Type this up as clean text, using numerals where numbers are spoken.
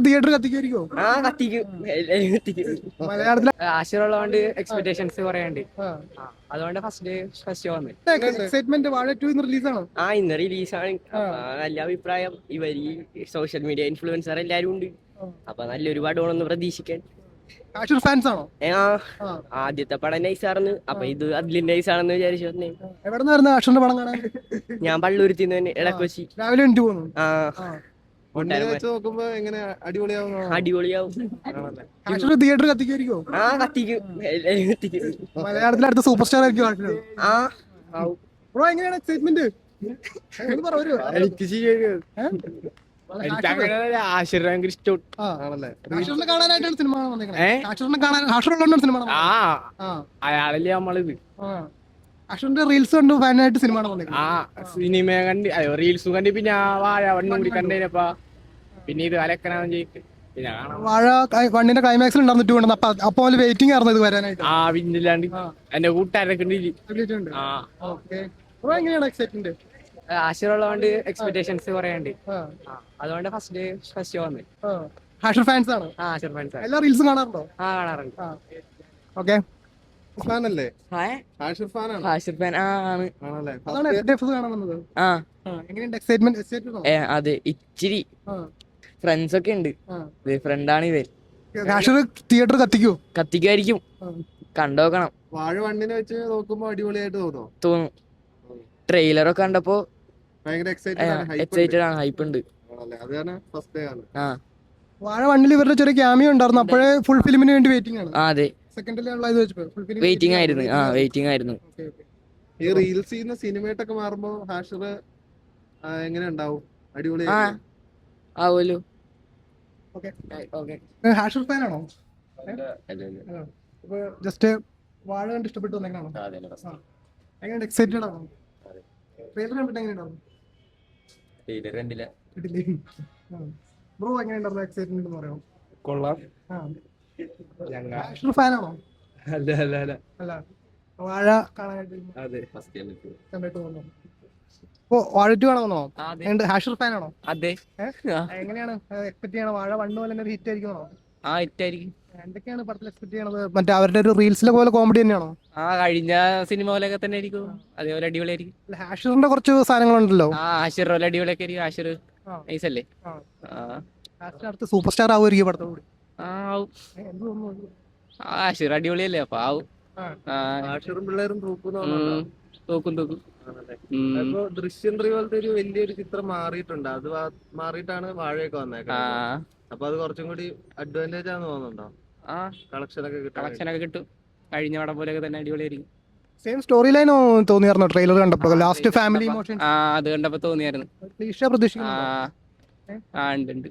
Theatre കത്തിക്കുമായിരിക്കോ? മലയാളത്തിലെ ആശയമുള്ളതുകൊണ്ട് expectations കുറെ ഉണ്ട്. അതുകൊണ്ട് ഫസ്റ്റ് വന്നു. എക്സൈറ്റ്മെന്റ് വാഴ 2 ഇന്ന് റിലീസാണോ? ഇന്ന് റിലീസാണ്. നല്ല അഭിപ്രായം. ഇവര് സോഷ്യൽ മീഡിയ ഇൻഫ്ലുവൻസർ എല്ലാരും ഉണ്ട്. അപ്പൊ നല്ലൊരു പടമാണെന്ന് പ്രതീക്ഷിക്കാൻ. ഫാൻസ് ആണോ? ആദ്യത്തെ പടം നൈസാണെന്ന്. അപ്പൊ ഇത് അതിലും നൈസാണെന്ന് വിചാരിച്ചു വന്നേ. എവിടെ നിന്ന് വരുന്ന ആഷറിന്റെ പടം കാണാൻ? ഞാൻ പള്ളുരുത്തിന്ന് തന്നെ ഇടക്കൊച്ചി. രാവിലെ എനിക്ക് പോകുന്നു. അടിപൊളിയാവും. തിയേറ്റർ കത്തിക്കുമായിരിക്കോ? കത്തിക്കും. കത്തിക്കും. മലയാളത്തിലെ അടുത്ത സൂപ്പർ സ്റ്റാർ ആയിരിക്കും. ബ്രോ എങ്ങനെയാണ് എക്സൈറ്റ്മെന്റ്? ആശീർവാദം ഇഷ്ടം. കാണാനായിട്ടാണ് സിനിമ സിനിമ. അയാളല്ലേ നമ്മളിത് അശ്വന്റെ റീൽസ് കണ്ടു ഫാനായിട്ട് സിനിമ സിനിമ കണ്ട് റീൽസും കണ്ട് പിന്നെ വാഴ വണ്ണും കൂടി കണ്ടേനപ്പാ. പിന്നെ ഇത് അലക്കനാന്ന് ചെയ്ത് പിന്നെ വാഴ വണ്ണിന്റെ ക്ലൈമാക്സിൽ ഉണ്ടായിരുന്നു. അപ്പൊ വെയിറ്റിംഗ് ആയിരുന്നു ഇത് വരാനായിട്ട്. പിന്നില്ലാണ്ട് എന്റെ കൂട്ടുകാരൊക്കെ എങ്ങനെയാണ് എക്സൈറ്റ്മെന്റ്? ആശയമുള്ളതുകൊണ്ട് എക്സ്പെക്ടേഷൻസ് കുറെ ഉണ്ട്. അതുകൊണ്ട് ഫസ്റ്റ് വന്നു. ഹാഷർ ഫാൻസ് ആണ്. ആശർ ഫാൻസ് എല്ലാ റീൽസും കാണാറുണ്ടോ? കാണാറുണ്ട്. ഓക്കെ. അതെ, ഇച്ചിരി ഫ്രണ്ട്സ് ഒക്കെ ഉണ്ട്. ഫ്രണ്ടാണ് ഇവൻ. തിയേറ്റർ കത്തിക്കുമായിരിക്കും. കണ്ടോക്കണം. വാഴ 1 വെച്ച് നോക്കുമ്പോ അടിപൊളിയായിട്ട് തോന്നും. ട്രെയിലറൊക്കെ കണ്ടപ്പോ എക്സൈറ്റഡ് ആണ്, ഹൈപ്പ് ഉണ്ട്. വാഴ 1 ഇവരുടെ ചെറിയ ക്യാമിയോ ഉണ്ടായിരുന്നു. അപ്പോഴേ ഫുൾ ഫിലിമിന് വേണ്ടി വെയിറ്റിംഗ് ആണ്. അതെ, വെയിറ്റിംഗ് ആയിരുന്നു. വെയിറ്റിംഗ് ആയിരുന്നു. ഈ റീൽസ് ചെയ്യുന്ന സിനിമയായിട്ടൊക്കെ മാറുമ്പോ ഹാഷർ എങ്ങനെ ഉണ്ടാവും? അടിപൊളി ആവുമല്ലോ. ഹാഷർ ഫാൻ ആണോ? ജസ്റ്റ് വാഴ കണ്ട് ഇഷ്ടപ്പെട്ടു വന്നേക്കാണോ? എങ്ങനെ എക്സൈറ്റഡ് ആണോ? ട്രെയിലർ കണ്ടിട്ട് എങ്ങനെയുണ്ടാവും? ബ്രോ എങ്ങനെയുണ്ടായിരുന്നു എക്സൈറ്റ്മെന്റ് എന്ന് പറയാമോ? കൊള്ളാം. ഹാഷർ ഫാൻ ആണോ? അല്ല. വാഴ കാണാനായിട്ട് കണ്ടിട്ട് വന്നു. വാഴ 2 കാണാമെന്നോ? ഹാഷർ ഫാൻ ആണോ? അതെ. എങ്ങനെയാണ് എക്സ്പെക്ട് ചെയ്യണത്? വാഴ 1 പോലെ തന്നെ ഹിറ്റ് ആയിരിക്കുമോ? ഹിറ്റായിരിക്കും. എന്തൊക്കെയാണ് പടത്തിൽ എക്സ്പെക്ട് ചെയ്യണത്? മറ്റേ അവരുടെ ഒരു റീൽസിലെ പോലെ കോമഡി തന്നെയാണോ? കഴിഞ്ഞ സിനിമ പോലെയൊക്കെ തന്നെ ആയിരിക്കും. അതേപോലെ അടിപൊളിയായിരിക്കും. ഹാഷറിന്റെ കുറച്ച് സാധനങ്ങളുണ്ടല്ലോ. ആഷിർ പോലെ അടിപൊളിയൊക്കെ ആയിരിക്കും. ആഷിർ നൈസ് അല്ലേ? അടുത്ത സൂപ്പർ സ്റ്റാർ ആവുമായിരിക്കും പടത്തോട്. ആഷിർ അടിപൊളിയല്ലേ? അപ്പൊ ആവും. പിള്ളേരും തോക്കും. ദൃശ്യം പോലത്തെ ഒരു വലിയൊരു ചിത്രം മാറിയിട്ടുണ്ട്. അത് മാറിയിട്ടാണ് വാഴയൊക്കെ വന്നേക്കുന്നത്. അപ്പൊ അത് കുറച്ചും കൂടി അഡ്വാൻറ്റേജ് ആണെന്ന് തോന്നുന്നുണ്ടോ? കളക്ഷനൊക്കെ കിട്ടും. കഴിഞ്ഞ പടം പോലെയൊക്കെ തന്നെ അടിപൊളിയായിരിക്കും. സെയിം സ്റ്റോറി ലൈനോ തോന്നിയായിരുന്നു ട്രെയിലർ കണ്ടപ്പോ? ലാസ്റ്റ് ഫാമിലി ഇമോഷൻ അത് കണ്ടപ്പോ തോന്നിയായിരുന്നു. പ്രതീക്ഷിക്കുന്നു. ഉണ്ട്.